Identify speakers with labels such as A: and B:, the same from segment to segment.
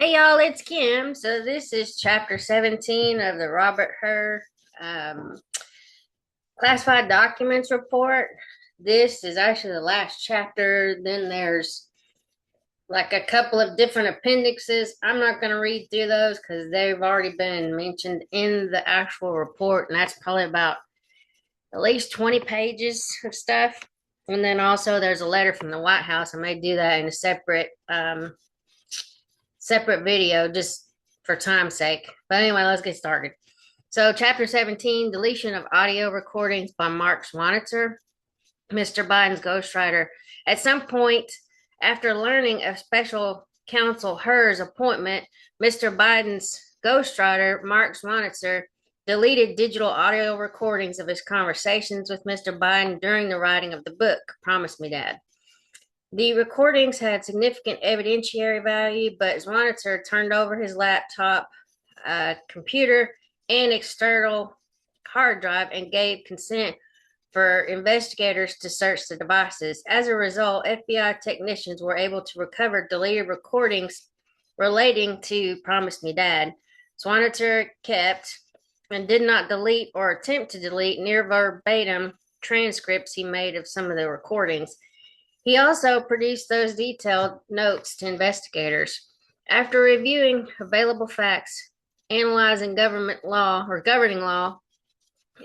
A: Hey y'all, it's Kim. So this is chapter 17 of the Robert Hur um, Classified Documents report. This is actually the last chapter. Then there's like a couple of different appendixes. I'm not going to read through those because they've already been mentioned in the actual report, and that's probably about at least 20 pages of stuff. And then also there's a letter from the White House. I may do that in a separate video just for time's sake. But anyway, let's get started. So, chapter 17, deletion of audio recordings by Mark Schwanitzer, Mr. Biden's ghostwriter. At some point, after learning of special counsel Hur's appointment, Mr. Biden's ghostwriter, Mark Schwanitzer, deleted digital audio recordings of his conversations with Mr. Biden during the writing of the book, Promise Me, Dad. The recordings had significant evidentiary value, but Schwanitzer turned over his laptop, computer, and external hard drive and gave consent for investigators to search the devices. As a result, FBI technicians were able to recover deleted recordings relating to Promise Me Dad. Schwanitzer kept and did not delete or attempt to delete near verbatim transcripts he made of some of the recordings. He also produced those detailed notes to investigators. After reviewing available facts, analyzing government law or governing law,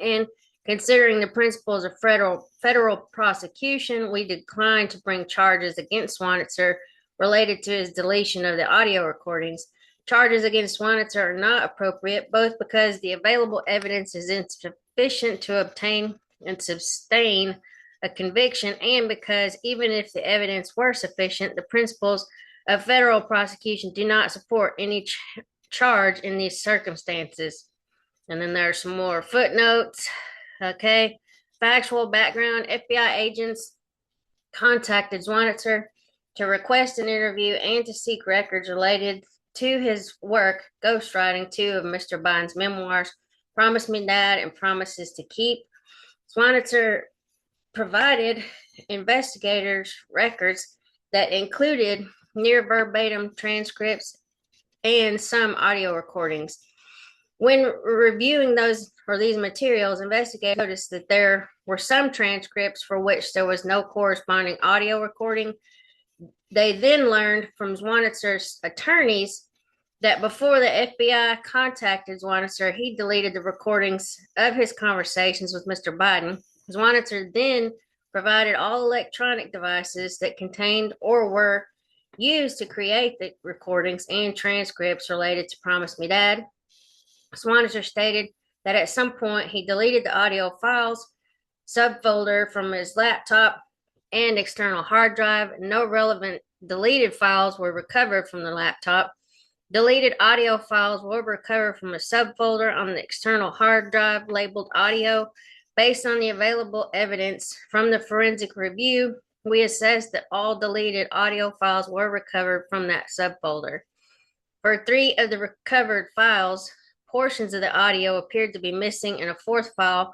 A: and considering the principles of federal prosecution, we declined to bring charges against Schwanitzer related to his deletion of the audio recordings. Charges against Schwanitzer are not appropriate, both because the available evidence is insufficient to obtain and sustain a conviction, and because even if the evidence were sufficient, the principles of federal prosecution do not support any charge in these circumstances. And then there are some more footnotes. Okay. Factual background: FBI agents contacted Schwanitzer to request an interview and to seek records related to his work ghostwriting two of Mr. Biden's memoirs, Promise Me Dad and Promises to Keep. Schwanitzer provided investigators records that included near verbatim transcripts and some audio recordings. When reviewing these materials, investigators noticed that there were some transcripts for which there was no corresponding audio recording. They then learned from Schwanitzer's attorneys that before the FBI contacted Schwanitzer, he deleted the recordings of his conversations with Mr. Biden. Schwanitzer then provided all electronic devices that contained or were used to create the recordings and transcripts related to Promise Me Dad. Schwanitzer stated that at some point he deleted the audio files subfolder from his laptop and external hard drive. No relevant deleted files were recovered from the laptop. Deleted audio files were recovered from a subfolder on the external hard drive labeled audio. Based on the available evidence from the forensic review, we assessed that all deleted audio files were recovered from that subfolder. For 3 of the recovered files, portions of the audio appeared to be missing, and a 4th file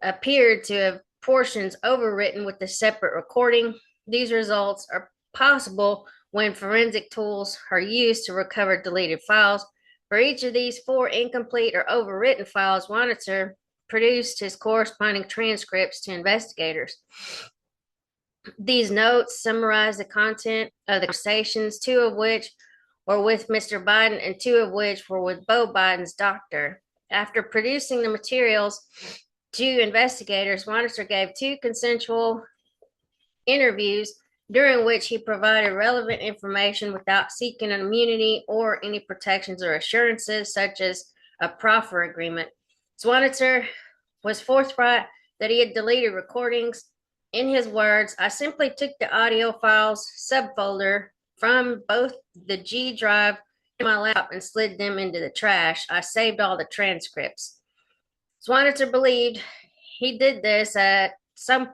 A: appeared to have portions overwritten with a separate recording. These results are possible when forensic tools are used to recover deleted files. For each of these 4 incomplete or overwritten files, Schwanitzer produced his corresponding transcripts to investigators. These notes summarize the content of the conversations, 2 of which were with Mr. Biden and 2 of which were with Beau Biden's doctor. After producing the materials to investigators, Schwanitzer gave 2 consensual interviews during which he provided relevant information without seeking an immunity or any protections or assurances, such as a proffer agreement. Schwanitzer was forthright that he had deleted recordings. In his words, I simply took the audio files subfolder from both the G drive and my laptop and slid them into the trash. I saved all the transcripts. Schwanitzer believed he did this at some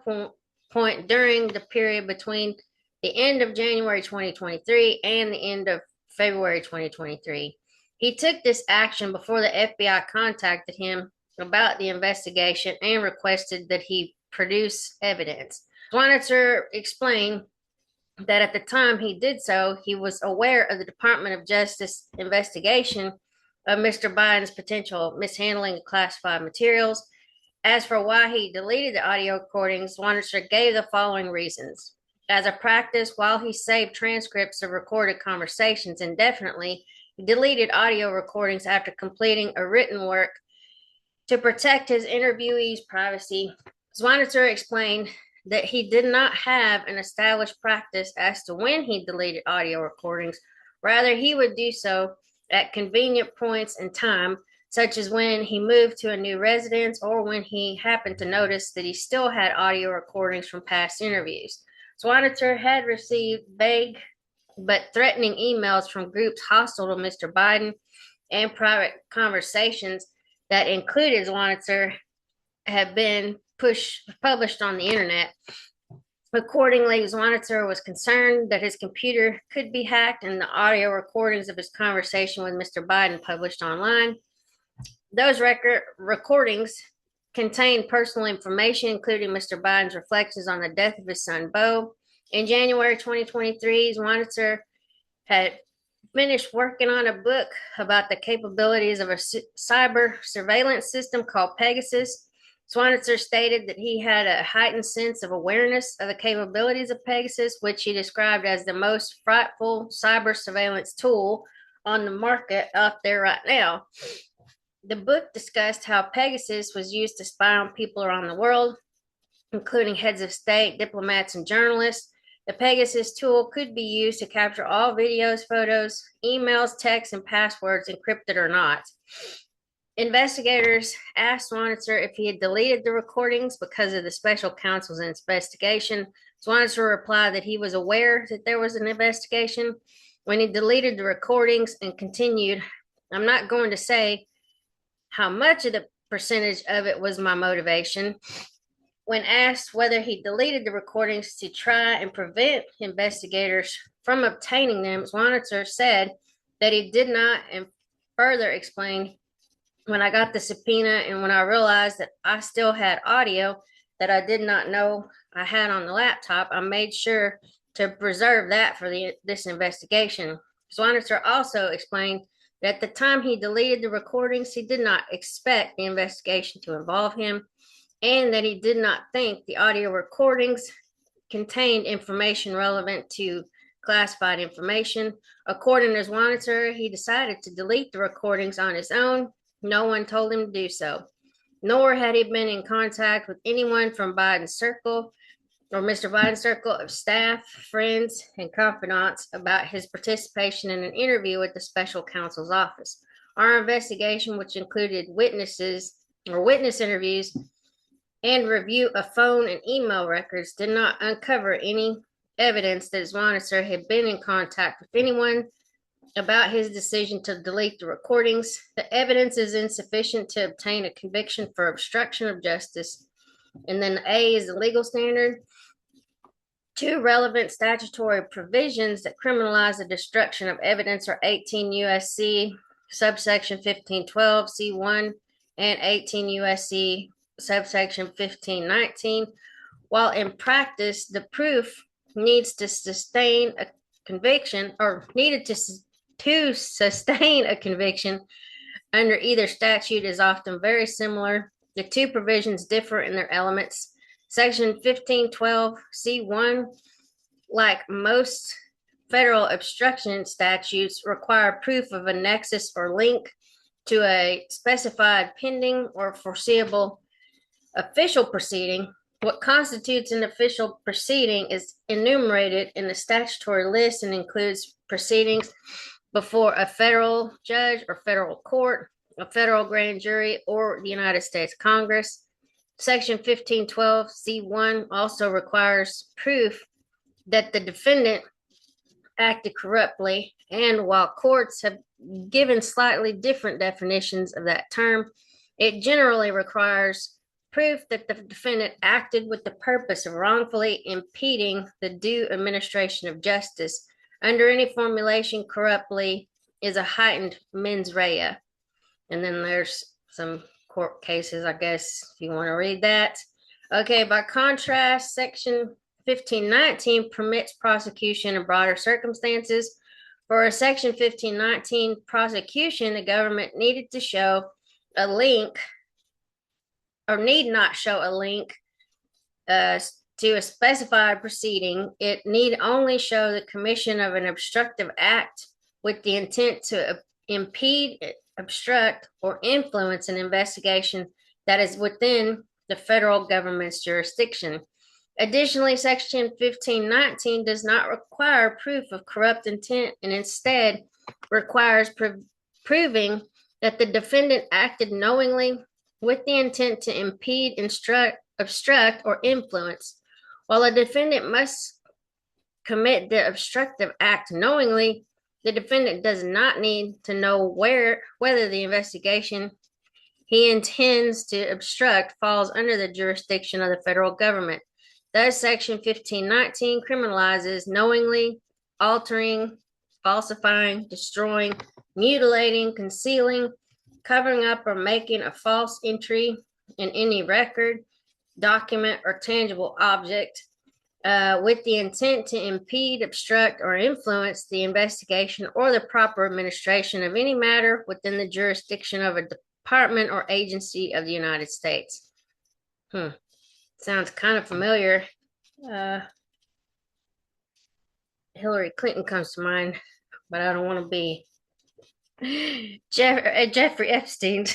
A: point during the period between the end of January 2023 and the end of February 2023. He took this action before the FBI contacted him about the investigation and requested that he produce evidence. Schwanitzer explained that at the time he did so, he was aware of the Department of Justice investigation of Mr. Biden's potential mishandling of classified materials. As for why he deleted the audio recordings, Wanitzer gave the following reasons. As a practice, while he saved transcripts of recorded conversations indefinitely, he deleted audio recordings after completing a written work to protect his interviewee's privacy. Wanitzer explained that he did not have an established practice as to when he deleted audio recordings. Rather, he would do so at convenient points in time, such as when he moved to a new residence or when he happened to notice that he still had audio recordings from past interviews. Wanitzer had received vague but threatening emails from groups hostile to Mr. Biden and private conversations that included Wanitzer have been published on the internet. Accordingly, Wanitzer was concerned that his computer could be hacked and the audio recordings of his conversation with Mr. Biden published online. Those recordings contained personal information, including Mr. Biden's reflections on the death of his son, Beau. In January 2023, Wanitzer had finished working on a book about the capabilities of a cyber surveillance system called Pegasus. Wanitzer stated that he had a heightened sense of awareness of the capabilities of Pegasus, which he described as the most frightful cyber surveillance tool on the market out there right now. The book discussed how Pegasus was used to spy on people around the world, including heads of state, diplomats, and journalists. The Pegasus tool could be used to capture all videos, photos, emails, texts, and passwords, encrypted or not. Investigators asked Wanitzer if he had deleted the recordings because of the special counsel's investigation. Wanitzer replied that he was aware that there was an investigation when he deleted the recordings and continued, "I'm not going to say how much of the percentage of it was my motivation." When asked whether he deleted the recordings to try and prevent investigators from obtaining them, Wanitzer said that he did not, and further explained, "When I got the subpoena and when I realized that I still had audio that I did not know I had on the laptop, I made sure to preserve that for this investigation." Wanitzer also explained that at the time he deleted the recordings, he did not expect the investigation to involve him, and that he did not think the audio recordings contained information relevant to classified information. According to Wanitzer, he decided to delete the recordings on his own. No one told him to do so, nor had he been in contact with anyone from Biden's circle or Mr. Biden's circle of staff, friends, and confidants about his participation in an interview with the special counsel's office. Our investigation, which included witness interviews and review of phone and email records, did not uncover any evidence that Wanitzer had been in contact with anyone about his decision to delete the recordings. The evidence is insufficient to obtain a conviction for obstruction of justice. And then A is the legal standard. Two relevant statutory provisions that criminalize the destruction of evidence are 18 U.S.C. subsection 1512 C1 and 18 U.S.C. subsection 1519. While in practice, the proof needs to sustain a conviction or needed to sustain a conviction under either statute is often very similar. The two provisions differ in their elements. Section 1512 C1, like most federal obstruction statutes, require proof of a nexus or link to a specified pending or foreseeable official proceeding. What constitutes an official proceeding is enumerated in the statutory list and includes proceedings before a federal judge or federal court, a federal grand jury, or the United States Congress. Section 1512 C1 also requires proof that the defendant acted corruptly, and while courts have given slightly different definitions of that term, it generally requires proof that the defendant acted with the purpose of wrongfully impeding the due administration of justice. Under any formulation, corruptly is a heightened mens rea. And then there's some court cases, I guess, if you want to read that. Okay, by contrast, Section 1519 permits prosecution in broader circumstances. For a Section 1519 prosecution, the government needed to show a link, or need not show a link to a specified proceeding. It need only show the commission of an obstructive act with the intent to impede, obstruct, or influence an investigation that is within the federal government's jurisdiction. Additionally, Section 1519 does not require proof of corrupt intent and instead requires proving that the defendant acted knowingly with the intent to impede, obstruct, or influence. While a defendant must commit the obstructive act knowingly, the defendant does not need to know whether the investigation he intends to obstruct falls under the jurisdiction of the federal government. Thus, Section 1519 criminalizes knowingly altering, falsifying, destroying, mutilating, concealing, covering up, or making a false entry in any record, document, or tangible object with the intent to impede, obstruct, or influence the investigation or the proper administration of any matter within the jurisdiction of a department or agency of the United States. Sounds kind of familiar. Hillary Clinton comes to mind, but I don't want to be Jeffrey Epstein.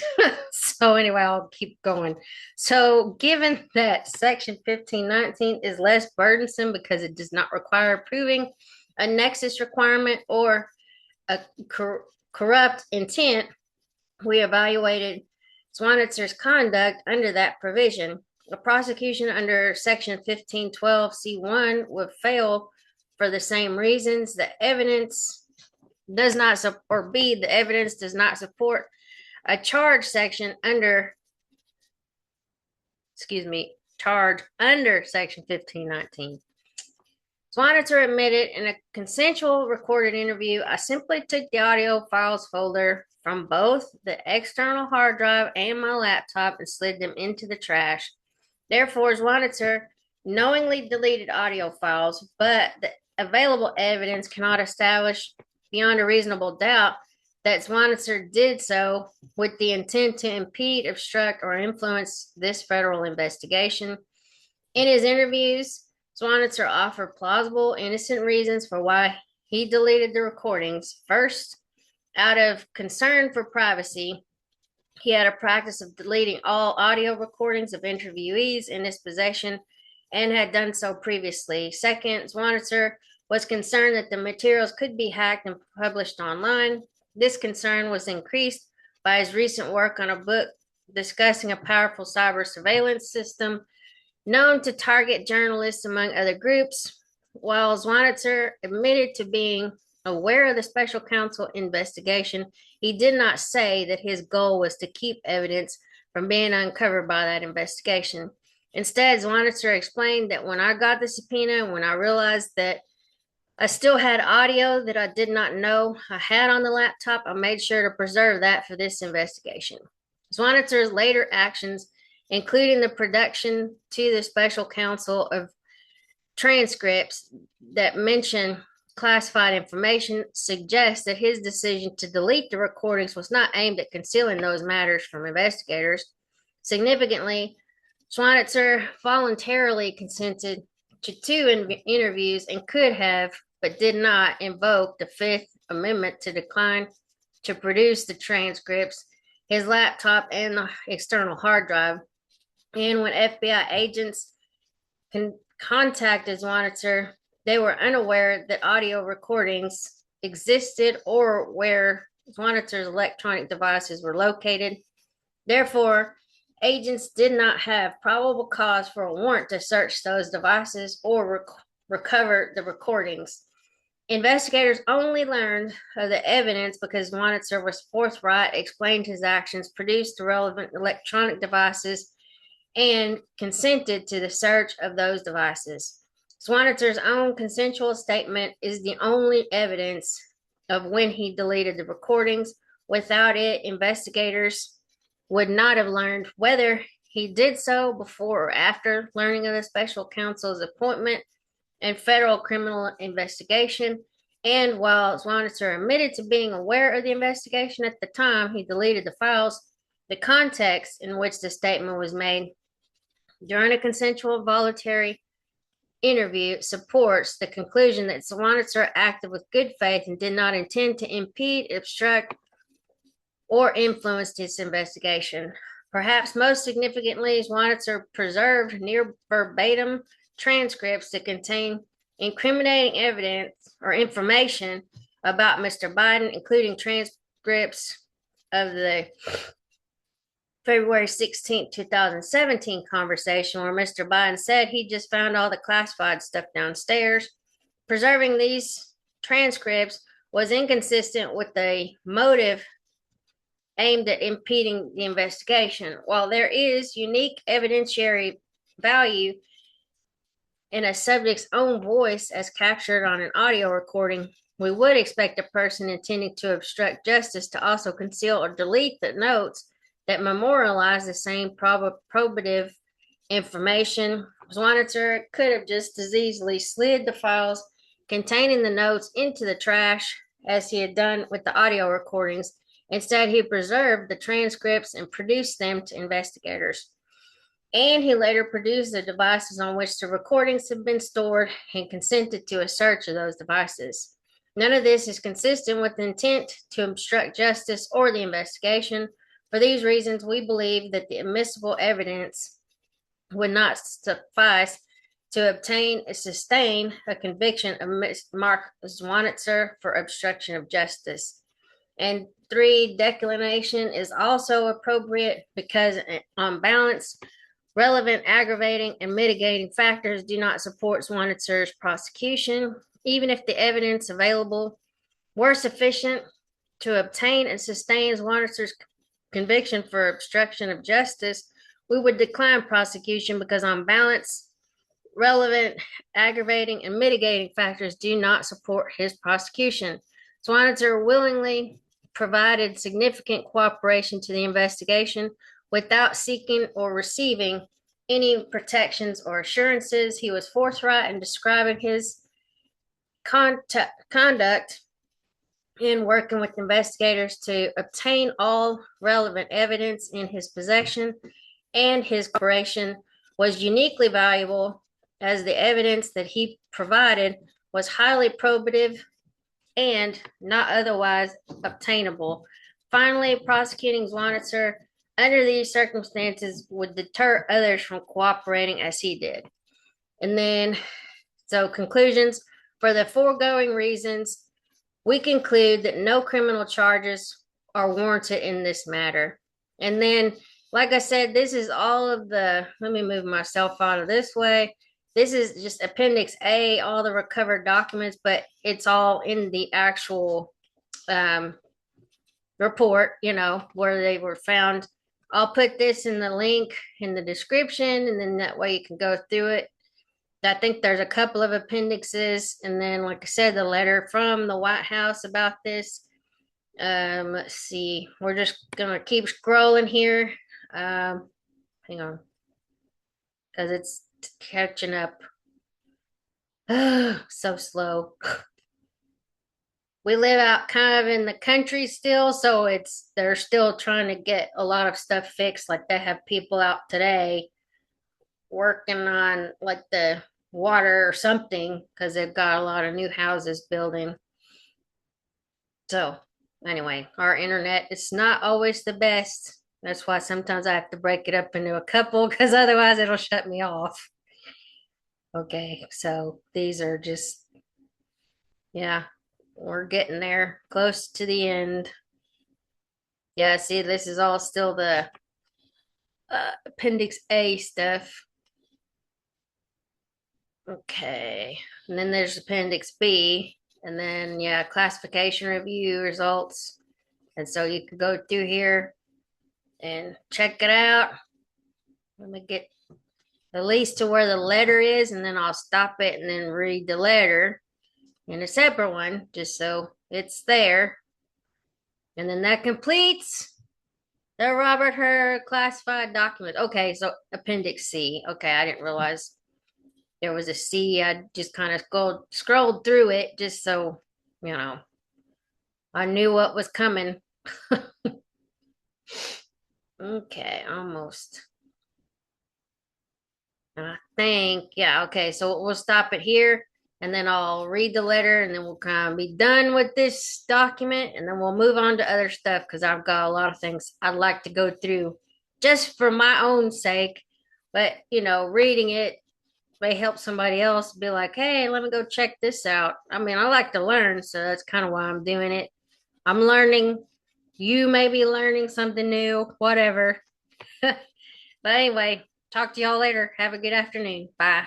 A: So anyway, I'll keep going. So given that Section 1519 is less burdensome because it does not require proving a nexus requirement or a corrupt intent, we evaluated Swanitzer's conduct under that provision. A prosecution under Section 1512C1 would fail for the same reasons. The evidence does not support, the evidence does not support a charge under Section 1519. Swinitzer admitted in a consensual recorded interview, I simply took the audio files folder from both the external hard drive and my laptop and slid them into the trash. Therefore, Swinitzer knowingly deleted audio files, but the available evidence cannot establish beyond a reasonable doubt that Swinitzer did so with the intent to impede, obstruct, or influence this federal investigation. In his interviews, Swinitzer offered plausible, innocent reasons for why he deleted the recordings. First, out of concern for privacy, he had a practice of deleting all audio recordings of interviewees in his possession and had done so previously. Second, Swinitzer was concerned that the materials could be hacked and published online. This concern was increased by his recent work on a book discussing a powerful cyber surveillance system known to target journalists among other groups. While Swinitzer admitted to being aware of the special counsel investigation, he did not say that his goal was to keep evidence from being uncovered by that investigation. Instead, Swinitzer explained that when I got the subpoena, when I realized that I still had audio that I did not know I had on the laptop, I made sure to preserve that for this investigation. Swinitzer's later actions, including the production to the special counsel of transcripts that mention classified information, suggests that his decision to delete the recordings was not aimed at concealing those matters from investigators. Significantly, Swinitzer voluntarily consented to 2 interviews and could have, but did not, invoke the Fifth Amendment to decline to produce the transcripts, his laptop, and the external hard drive. And when FBI agents contacted Swinitzer, they were unaware that audio recordings existed or where Swinitzer's electronic devices were located. Therefore, agents did not have probable cause for a warrant to search those devices or recover the recordings. Investigators only learned of the evidence because Swinitzer was forthright, explained his actions, produced the relevant electronic devices, and consented to the search of those devices. Swinitzer's own consensual statement is the only evidence of when he deleted the recordings. Without it, investigators would not have learned whether he did so before or after learning of the special counsel's appointment. and federal criminal investigation. And while Zwanitzer admitted to being aware of the investigation at the time, he deleted the files. The context in which the statement was made during a consensual voluntary interview supports the conclusion that Zwanitzer acted with good faith and did not intend to impede, obstruct, or influence this investigation. Perhaps most significantly, Zwanitzer preserved near verbatim transcripts that contain incriminating evidence or information about Mr. Biden, including transcripts of the February 16, 2017 conversation where Mr. Biden said he just found all the classified stuff downstairs. Preserving these transcripts was inconsistent with the motive aimed at impeding the investigation. While there is unique evidentiary value in a subject's own voice as captured on an audio recording, we would expect a person intending to obstruct justice to also conceal or delete the notes that memorialize the same probative information. Zwanitzer could have just as easily slid the files containing the notes into the trash as he had done with the audio recordings. Instead, he preserved the transcripts and produced them to investigators. And he later produced the devices on which the recordings had been stored and consented to a search of those devices. None of this is consistent with the intent to obstruct justice or the investigation. For these reasons, we believe that the admissible evidence would not suffice to obtain and sustain a conviction of Mark Zwanitzer for obstruction of justice. And 3, declination is also appropriate because, on balance, relevant aggravating and mitigating factors do not support Zwanitzer's prosecution. Even if the evidence available were sufficient to obtain and sustain Zwanitzer's conviction for obstruction of justice, we would decline prosecution because, on balance, relevant aggravating and mitigating factors do not support his prosecution. Zwinitzer willingly provided significant cooperation to the investigation without seeking or receiving any protections or assurances. He was forthright in describing his conduct in working with investigators to obtain all relevant evidence in his possession, and his cooperation was uniquely valuable as the evidence that he provided was highly probative and not otherwise obtainable. Finally, prosecuting Zwanitzer under these circumstances would deter others from cooperating as he did. And then, so conclusions. For the foregoing reasons, we conclude that no criminal charges are warranted in this matter. And then, like I said, this is all of the, let me move myself out of this way. This is just Appendix A, all the recovered documents, but it's all in the actual report, you know, where they were found. I'll put this in the link in the description, and then that way you can go through it. I think there's a couple of appendixes, and then, like I said, the letter from the White House about this. Let's see. We're just gonna keep scrolling here. Hang on, because it's catching up. So slow. We live out kind of in the country still, so they're still trying to get a lot of stuff fixed. Like, they have people out today working on like the water or something because they've got a lot of new houses building. So anyway, our internet is not always the best. That's why sometimes I have to break it up into a couple, because otherwise it'll shut me off. Okay, so these are just, yeah, we're getting there, close to the end. Yeah, see, this is all still the Appendix A stuff. Okay, and then there's Appendix B, and then, yeah, classification review results. And so you can go through here and check it out. Let me get at least to where the letter is, and then I'll stop it and then read the letter in a separate one, just so it's there. And then that completes the Robert Hur Classified Documents. Okay, so Appendix C. Okay, I didn't realize there was a C. I just kind of scrolled through it just so, you know, I knew what was coming. Okay, almost. I think, yeah, okay. So we'll stop it here and then I'll read the letter and then we'll kind of be done with this document and then we'll move on to other stuff because I've got a lot of things I'd like to go through just for my own sake. But, reading it may help somebody else be like, hey, let me go check this out. I mean, I like to learn, so that's kind of why I'm doing it. I'm learning. You may be learning something new, whatever. But anyway, talk to y'all later. Have a good afternoon. Bye.